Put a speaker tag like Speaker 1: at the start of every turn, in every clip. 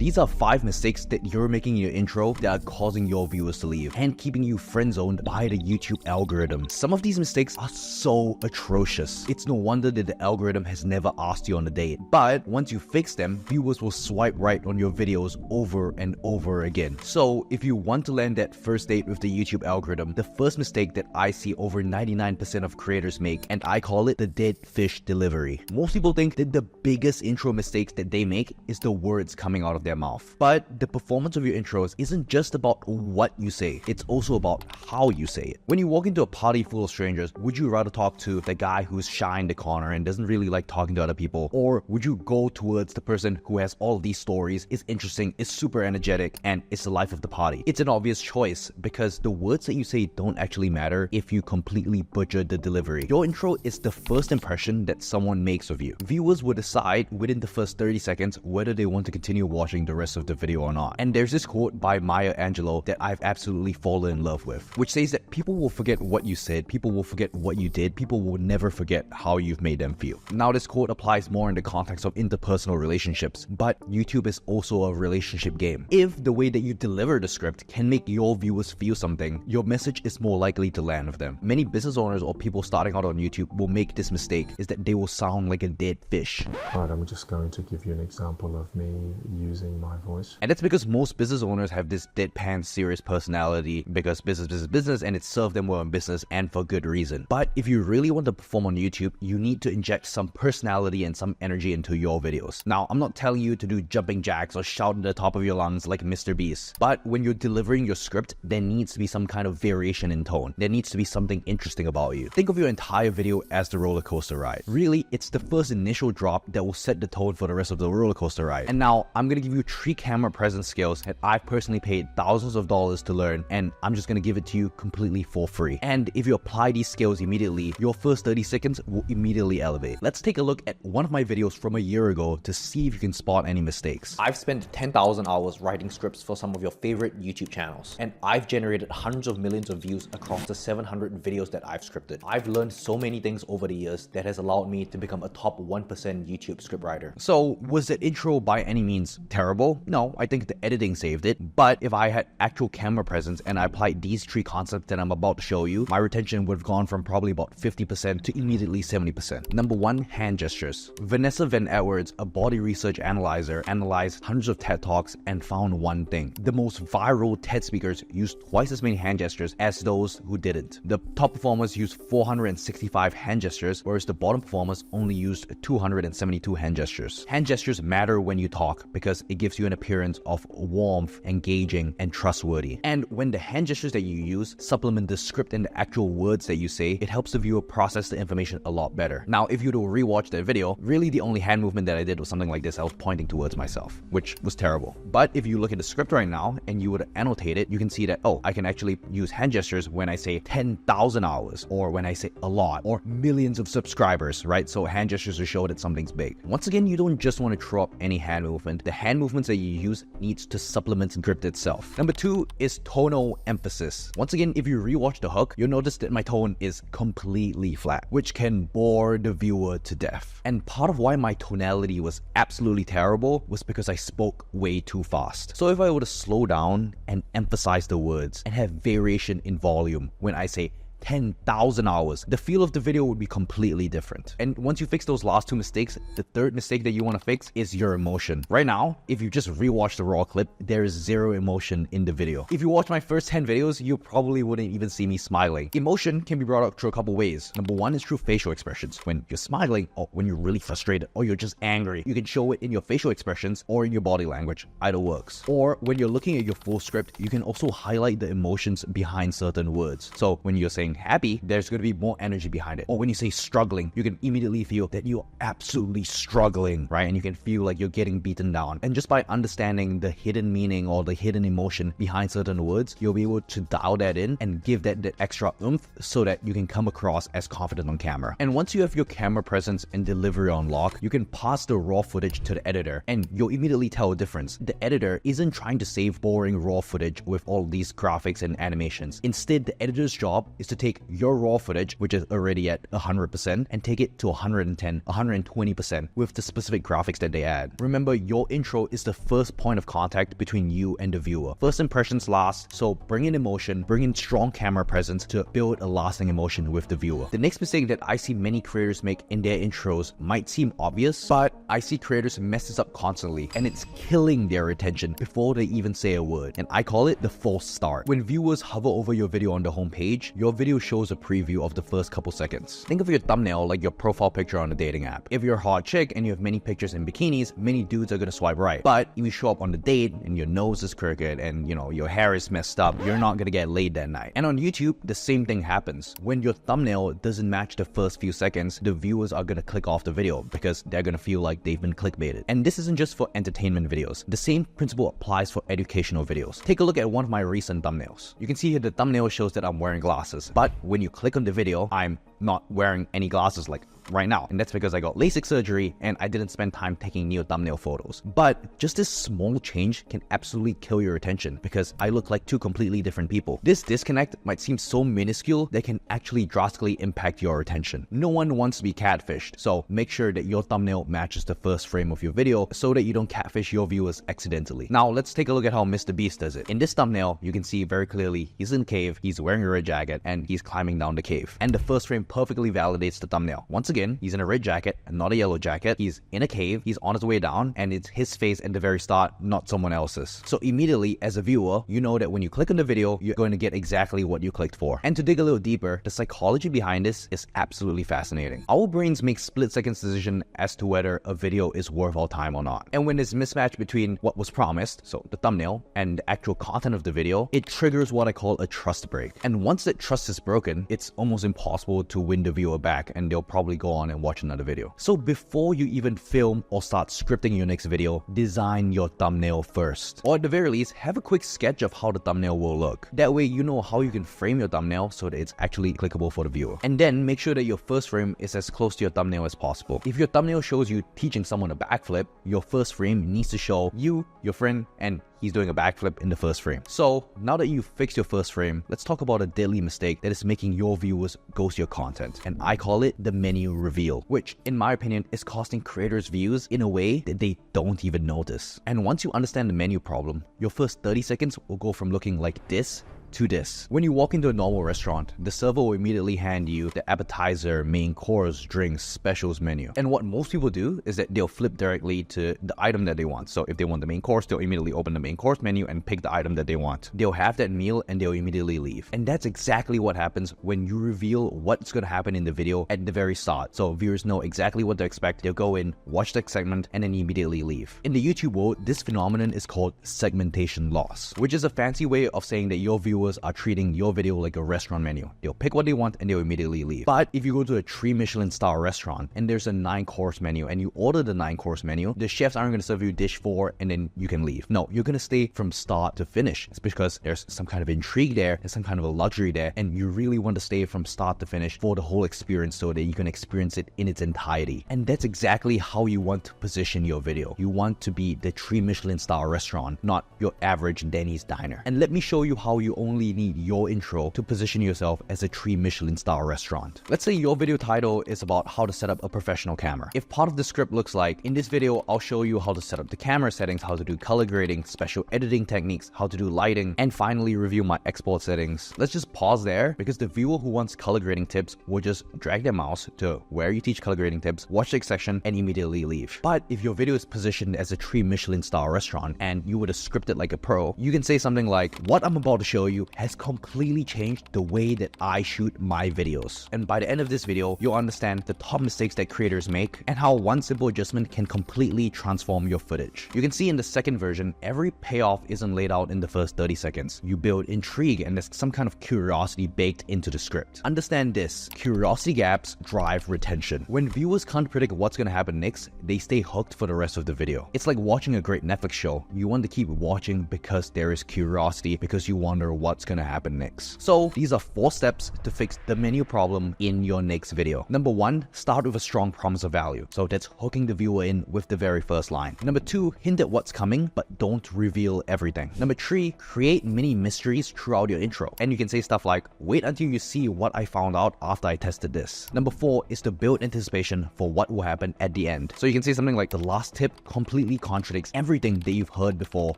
Speaker 1: These are 5 mistakes that you're making in your intro that are causing your viewers to leave and keeping you friend-zoned by the YouTube algorithm. Some of these mistakes are so atrocious. It's no wonder that the algorithm has never asked you on a date. But once you fix them, viewers will swipe right on your videos over and over again. So if you want to land that first date with the YouTube algorithm, the first mistake that I see over 99% of creators make, and I call it the dead fish delivery. Most people think that the biggest intro mistakes that they make is the words coming out of their mouth. But the performance of your intros isn't just about what you say, it's also about how you say it. When you walk into a party full of strangers, would you rather talk to the guy who's shy in the corner and doesn't really like talking to other people? Or would you go towards the person who has all these stories, is interesting, is super energetic, and is the life of the party? It's an obvious choice because the words that you say don't actually matter if you completely butcher the delivery. Your intro is the first impression that someone makes of you. Viewers will decide within the first 30 seconds whether they want to continue watching the rest of the video or not. And there's this quote by Maya Angelou that I've absolutely fallen in love with, which says that people will forget what you said, people will forget what you did, people will never forget how you've made them feel. Now, this quote applies more in the context of interpersonal relationships, but YouTube is also a relationship game. If the way that you deliver the script can make your viewers feel something, your message is more likely to land with them. Many business owners or people starting out on YouTube will make this mistake, is that they will sound like a dead fish.
Speaker 2: Alright, I'm just going to give you an example of me using my voice.
Speaker 1: And that's because most business owners have this deadpan serious personality because business, and it served them well in business and for good reason. But if you really want to perform on YouTube, you need to inject some personality and some energy into your videos. Now, I'm not telling you to do jumping jacks or shout at the top of your lungs like Mr. Beast, but when you're delivering your script, there needs to be some kind of variation in tone. There needs to be something interesting about you. Think of your entire video as the roller coaster ride. Really, it's the first initial drop that will set the tone for the rest of the roller coaster ride. And now, I'm gonna give you 3 camera presence skills that I've personally paid thousands of dollars to learn, and I'm just gonna give it to you completely for free. And if you apply these skills immediately, your first 30 seconds will immediately elevate. Let's take a look at one of my videos from a year ago to see if you can spot any mistakes. I've spent 10,000 hours writing scripts for some of your favorite YouTube channels, and I've generated hundreds of millions of views across the 700 videos that I've scripted. I've learned so many things over the years that has allowed me to become a top 1% YouTube scriptwriter. So was that intro by any means terrible? No, I think the editing saved it. But if I had actual camera presence and I applied these 3 concepts that I'm about to show you, my retention would have gone from probably about 50% to immediately 70%. Number 1, hand gestures. Vanessa Van Edwards, a body research analyzer, analyzed hundreds of TED Talks and found one thing. The most viral TED speakers used twice as many hand gestures as those who didn't. The top performers used 465 hand gestures, whereas the bottom performers only used 272 hand gestures. Hand gestures matter when you talk because it gives you an appearance of warmth, engaging, and trustworthy. And when the hand gestures that you use supplement the script and the actual words that you say, it helps the viewer process the information a lot better. Now, if you were to rewatch that video, really the only hand movement that I did was something like this. I was pointing towards myself, which was terrible. But if you look at the script right now and you were to annotate it, you can see that, oh, I can actually use hand gestures when I say 10,000 hours, or when I say a lot, or millions of subscribers, right? So hand gestures to show that something's big. Once again, you don't just want to throw up any hand movement. The hand movements that you use needs to supplement the script itself. Number 2 is tonal emphasis. Once again, if you rewatch the hook, you'll notice that my tone is completely flat, which can bore the viewer to death. And part of why my tonality was absolutely terrible was because I spoke way too fast. So if I were to slow down and emphasize the words and have variation in volume when I say 10,000 hours, the feel of the video would be completely different. And once you fix those last 2 mistakes, the third mistake that you want to fix is your emotion. Right now, if you just rewatch the raw clip, there is 0 emotion in the video. If you watch my first 10 videos, you probably wouldn't even see me smiling. Emotion can be brought up through a couple ways. Number 1 is through facial expressions. When you're smiling, or when you're really frustrated, or you're just angry, you can show it in your facial expressions or in your body language. Either works. Or when you're looking at your full script, you can also highlight the emotions behind certain words. So when you're saying happy, there's going to be more energy behind it. Or when you say struggling, you can immediately feel that you're absolutely struggling, right? And you can feel like you're getting beaten down. And just by understanding the hidden meaning or the hidden emotion behind certain words, you'll be able to dial that in and give that extra oomph so that you can come across as confident on camera. And once you have your camera presence and delivery on lock, you can pass the raw footage to the editor and you'll immediately tell a difference. The editor isn't trying to save boring raw footage with all these graphics and animations. Instead, the editor's job is to take your raw footage, which is already at 100%, and take it to 110, 120% with the specific graphics that they add. Remember, your intro is the first point of contact between you and the viewer. First impressions last, so bring in emotion, bring in strong camera presence to build a lasting emotion with the viewer. The next mistake that I see many creators make in their intros might seem obvious, but I see creators mess this up constantly, and it's killing their attention before they even say a word. And I call it the false start. When viewers hover over your video on the homepage, your video shows a preview of the first couple seconds. Think of your thumbnail like your profile picture on a dating app. If you're a hot chick and you have many pictures in bikinis, many dudes are gonna swipe right. But if you show up on the date and your nose is crooked and your hair is messed up, you're not gonna get laid that night. And on YouTube, the same thing happens. When your thumbnail doesn't match the first few seconds, the viewers are gonna click off the video because they're gonna feel like they've been clickbaited. And this isn't just for entertainment videos. The same principle applies for educational videos. Take a look at one of my recent thumbnails. You can see here the thumbnail shows that I'm wearing glasses, but when you click on the video, I'm not wearing any glasses like right now. And that's because I got LASIK surgery and I didn't spend time taking new thumbnail photos. But just this small change can absolutely kill your attention because I look like two completely different people. This disconnect might seem so minuscule that can actually drastically impact your attention. No one wants to be catfished, so make sure that your thumbnail matches the first frame of your video so that you don't catfish your viewers accidentally. Now let's take a look at how Mr. Beast does it. In this thumbnail, you can see very clearly he's in a cave, he's wearing a red jacket, and he's climbing down the cave. And the first frame perfectly validates the thumbnail. Once again, he's in a red jacket and not a yellow jacket. He's in a cave, he's on his way down, and it's his face at the very start, not someone else's. So immediately, as a viewer, you know that when you click on the video, you're going to get exactly what you clicked for. And to dig a little deeper, the psychology behind this is absolutely fascinating. Our brains make split-second decisions as to whether a video is worth our time or not. And when there's mismatch between what was promised, so the thumbnail, and the actual content of the video, it triggers what I call a trust break. And once that trust is broken, it's almost impossible to win the viewer back, and they'll probably go on and watch another video. So before you even film or start scripting your next video, design your thumbnail first. Or at the very least, have a quick sketch of how the thumbnail will look. That way you know how you can frame your thumbnail so that it's actually clickable for the viewer. And then make sure that your first frame is as close to your thumbnail as possible. If your thumbnail shows you teaching someone a backflip, your first frame needs to show you, your friend, and he's doing a backflip in the first frame. So now that you've fixed your first frame, let's talk about a deadly mistake that is making your viewers ghost your content. And I call it the menu reveal, which in my opinion is costing creators views in a way that they don't even notice. And once you understand the menu problem, your first 30 seconds will go from looking like this to this. When you walk into a normal restaurant, the server will immediately hand you the appetizer, main course, drinks, specials menu. And what most people do is that they'll flip directly to the item that they want. So if they want the main course, they'll immediately open the main course menu and pick the item that they want. They'll have that meal and they'll immediately leave. And that's exactly what happens when you reveal what's going to happen in the video at the very start. So viewers know exactly what to expect. They'll go in, watch the segment, and then immediately leave. In the YouTube world, this phenomenon is called segmentation loss, which is a fancy way of saying that your viewers are treating your video like a restaurant menu. They'll pick what they want and they'll immediately leave. But if you go to a 3 Michelin star restaurant and there's a 9-course menu and you order the 9-course menu, the chefs aren't going to serve you dish 4 and then you can leave. No, you're going to stay from start to finish. It's because there's some kind of intrigue there, there's some kind of a luxury there, and you really want to stay from start to finish for the whole experience so that you can experience it in its entirety. And that's exactly how you want to position your video. You want to be the 3 Michelin star restaurant, not your average Denny's diner. And let me show you how you only need your intro to position yourself as a 3 Michelin star restaurant. Let's say your video title is about how to set up a professional camera. If part of the script looks like, in this video, I'll show you how to set up the camera settings, how to do color grading, special editing techniques, how to do lighting, and finally review my export settings. Let's just pause there because the viewer who wants color grading tips will just drag their mouse to where you teach color grading tips, watch the section, and immediately leave. But if your video is positioned as a 3 Michelin star restaurant and you would have scripted like a pro, you can say something like, what I'm about to show you has completely changed the way that I shoot my videos. And by the end of this video, you'll understand the top mistakes that creators make and how one simple adjustment can completely transform your footage. You can see in the second version, every payoff isn't laid out in the first 30 seconds. You build intrigue and there's some kind of curiosity baked into the script. Understand this, curiosity gaps drive retention. When viewers can't predict what's going to happen next, they stay hooked for the rest of the video. It's like watching a great Netflix show. You want to keep watching because there is curiosity, because you wonder what what's gonna happen next. So these are 4 steps to fix the menu problem in your next video. Number 1, start with a strong promise of value. So that's hooking the viewer in with the very first line. Number 2, hint at what's coming, but don't reveal everything. Number 3, create mini mysteries throughout your intro. And you can say stuff like, wait until you see what I found out after I tested this. Number 4 is to build anticipation for what will happen at the end. So you can say something like, the last tip completely contradicts everything that you've heard before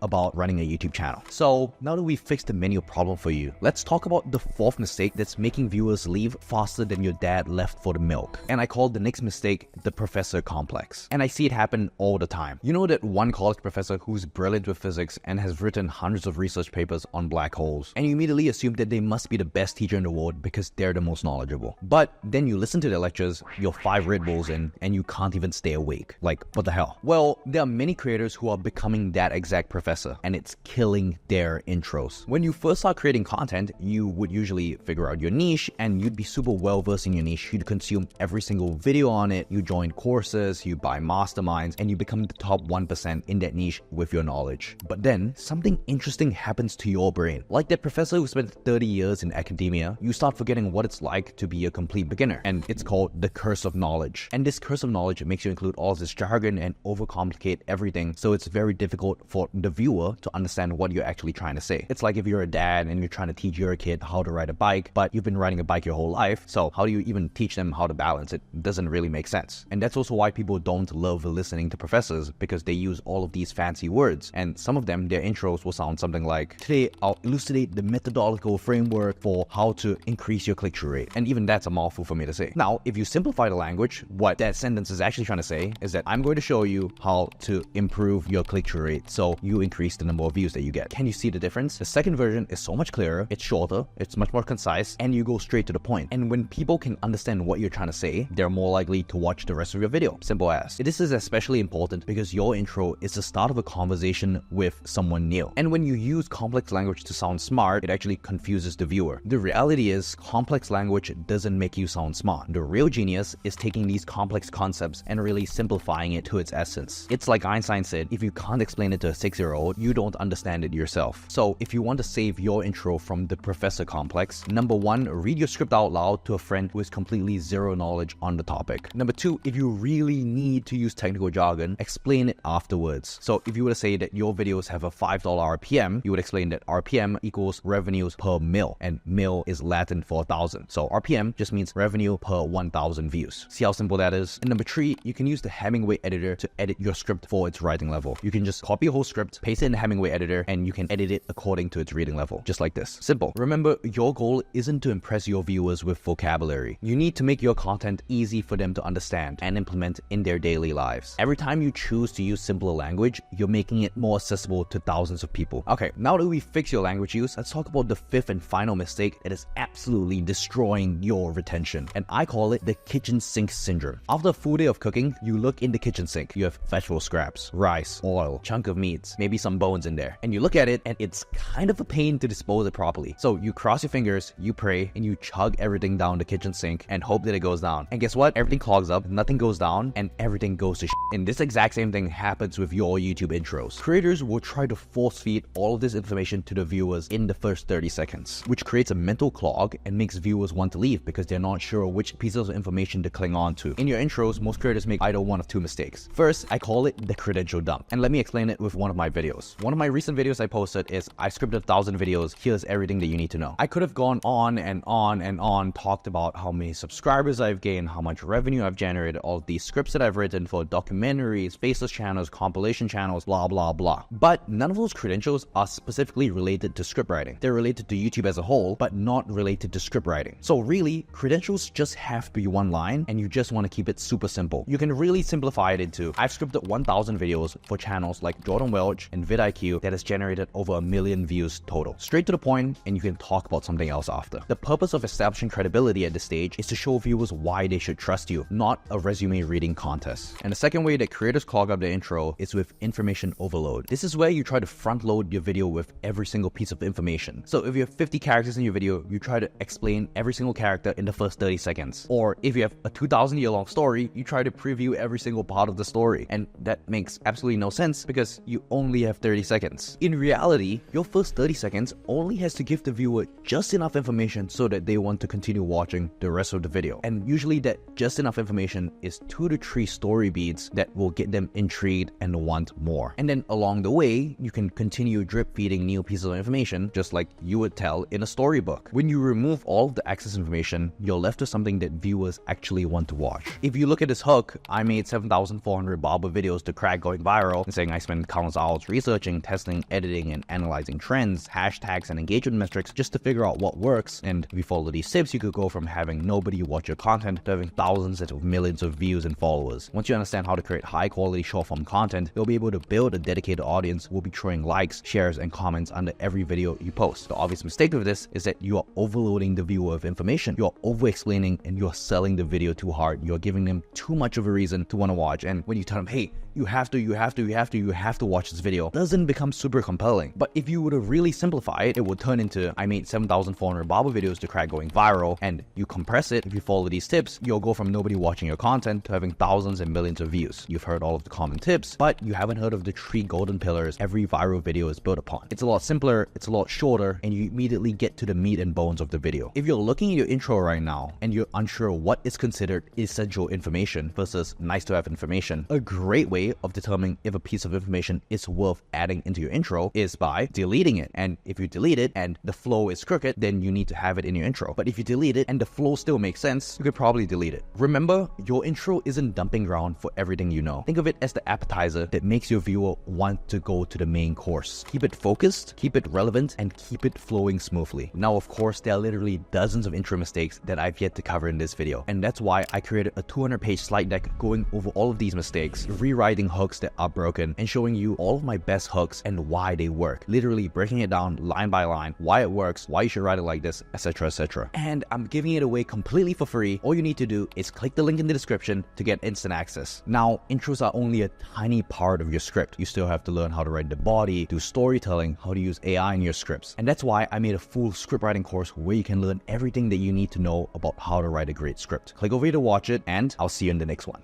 Speaker 1: about running a YouTube channel. So now that we've fixed the menu problem for you, let's talk about the 4th mistake that's making viewers leave faster than your dad left for the milk. And I call the next mistake the professor complex. And I see it happen all the time. You know that one college professor who's brilliant with physics and has written hundreds of research papers on black holes, and you immediately assume that they must be the best teacher in the world because they're the most knowledgeable. But then you listen to their lectures, you're 5 Red Bulls in, and you can't even stay awake. Like, what the hell? Well, there are many creators who are becoming that exact professor, and it's killing their intros. When you first start creating content, you would usually figure out your niche, and you'd be super well versed in your niche. You'd consume every single video on it, you join courses, you buy masterminds, and you become the top 1% in that niche with your knowledge. But then something interesting happens to your brain. Like that professor who spent 30 years in academia, you start forgetting what it's like to be a complete beginner, and it's called the curse of knowledge. And this curse of knowledge makes you include all this jargon and overcomplicate everything, so it's very difficult for the viewer to understand what you're actually trying to say. It's like if you're a dad and you're trying to teach your kid how to ride a bike, but you've been riding a bike your whole life, so how do you even teach them how to balance? It doesn't really make sense. And that's also why people don't love listening to professors, because they use all of these fancy words, and some of them, their intros will sound something like, today I'll elucidate the methodological framework for how to increase your click-through rate. And even that's a mouthful for me to say. Now, if you simplify the language, what that sentence is actually trying to say is that I'm going to show you how to improve your click-through rate so you increase the number of views that you get. Can you see the difference? The second version is so much clearer, it's shorter, it's much more concise, and you go straight to the point. And when people can understand what you're trying to say, they're more likely to watch the rest of your video. Simple as. This is especially important because your intro is the start of a conversation with someone new. And when you use complex language to sound smart, it actually confuses the viewer. The reality is, complex language doesn't make you sound smart. The real genius is taking these complex concepts and really simplifying it to its essence. It's like Einstein said, if you can't explain it to a 6-year-old, you don't understand it yourself. So if you want to save your intro from the professor complex, number 1, read your script out loud to a friend who has completely zero knowledge on the topic. Number 2, if you really need to use technical jargon, explain it afterwards. So if you were to say that your videos have a $5 RPM, you would explain that RPM equals revenues per mil, and mil is Latin for 1,000. So RPM just means revenue per 1,000 views. See how simple that is? And number 3, you can use the Hemingway editor to edit your script for its writing level. You can just copy a whole script, paste it in the Hemingway editor, and you can edit it according to its reading level, just like this. Simple. Remember, your goal isn't to impress your viewers with vocabulary. You need to make your content easy for them to understand and implement in their daily lives. Every time you choose to use simpler language, you're making it more accessible to thousands of people. Okay, now that we fix your language use, let's talk about the 5th and final mistake that is absolutely destroying your retention. And I call it the kitchen sink syndrome. After a full day of cooking, you look in the kitchen sink. You have vegetable scraps, rice, oil, chunk of meats, maybe some bones in there. And you look at it and it's kind of a pain to dispose it properly. So you cross your fingers, you pray, and you chug everything down the kitchen sink and hope that it goes down. And guess what? Everything clogs up, nothing goes down, and everything goes to shit. And this exact same thing happens with your YouTube intros. Creators will try to force feed all of this information to the viewers in the first 30 seconds, which creates a mental clog and makes viewers want to leave because they're not sure which pieces of information to cling on to. In your intros, most creators make either one of 2 mistakes. First, I call it the credential dump. And let me explain it with one of my videos. One of my recent videos I posted is, I scripted 1,000 videos, here's everything that you need to know. I could have gone on and on and on, talked about how many subscribers I've gained, how much revenue I've generated, all of these scripts that I've written for documentaries, faceless channels, compilation channels, blah, blah, blah. But none of those credentials are specifically related to script writing. They're related to YouTube as a whole, but not related to script writing. So really, credentials just have to be one line, and you just want to keep it super simple. You can really simplify it into, I've scripted 1,000 videos for channels like Jordan Welch and vidIQ that has generated over 1 million views total. Straight to the point, and you can talk about something else after. The purpose of establishing credibility at this stage is to show viewers why they should trust you, not a resume reading contest. And the second way that creators clog up their intro is with information overload. This is where you try to front load your video with every single piece of information. So if you have 50 characters in your video, you try to explain every single character in the first 30 seconds. Or if you have a 2,000-year-long story, you try to preview every single part of the story. And that makes absolutely no sense because you only have 30 seconds. In reality, your first 30 seconds only has to give the viewer just enough information so that they want to continue watching the rest of the video. And usually that just enough information is 2 to 3 story beats that will get them intrigued and want more. And then along the way, you can continue drip feeding new pieces of information just like you would tell in a storybook. When you remove all of the excess information, you're left with something that viewers actually want to watch. If you look at this hook, I made 7,400 barber videos to crack going viral, and saying I spent countless hours researching, testing, editing, and analyzing trends, hashtags, and engagement metrics just to figure out what works. And if you follow these tips, you could go from having nobody watch your content to having thousands of millions of views and followers. Once you understand how to create high quality short form content, you'll be able to build a dedicated audience who will be throwing likes, shares, and comments under every video you post. The obvious mistake with this is that you are overloading the viewer with information. You're over explaining and you're selling the video too hard. You're giving them too much of a reason to want to watch. And when you tell them, hey, you have to watch this video, doesn't become super compelling. But if you were to really simplify it, it would turn into I made 7,400 barber videos to crack going viral, and you compress it. If you follow these tips, you'll go from nobody watching your content to having thousands and millions of views. You've heard all of the common tips, but you haven't heard of the 3 golden pillars every viral video is built upon. It's a lot simpler, it's a lot shorter, and you immediately get to the meat and bones of the video. If you're looking at your intro right now and you're unsure what is considered essential information versus nice to have information, a great way of determining if a piece of information is worth adding into your intro is by deleting it. And if you delete it and the flow is crooked, then you need to have it in your intro. But if you delete it and the flow still makes sense, you could probably delete it. Remember, your intro isn't dumping ground for everything you know. Think of it as the appetizer that makes your viewer want to go to the main course. Keep it focused, keep it relevant, and keep it flowing smoothly. Now, of course, there are literally dozens of intro mistakes that I've yet to cover in this video. And that's why I created a 200-page slide deck going over all of these mistakes, rewriting hooks that are broken, and showing you all of my best hooks and why they work. Literally breaking it down line by line, why it works, why you should write it like this, etc, etc. And I'm giving it away completely for free. All you need to do is click the link in the description to get instant access. Now, intros are only a tiny part of your script. You still have to learn how to write the body, do storytelling, how to use AI in your scripts. And that's why I made a full script writing course where you can learn everything that you need to know about how to write a great script. Click over here to watch it, and I'll see you in the next one.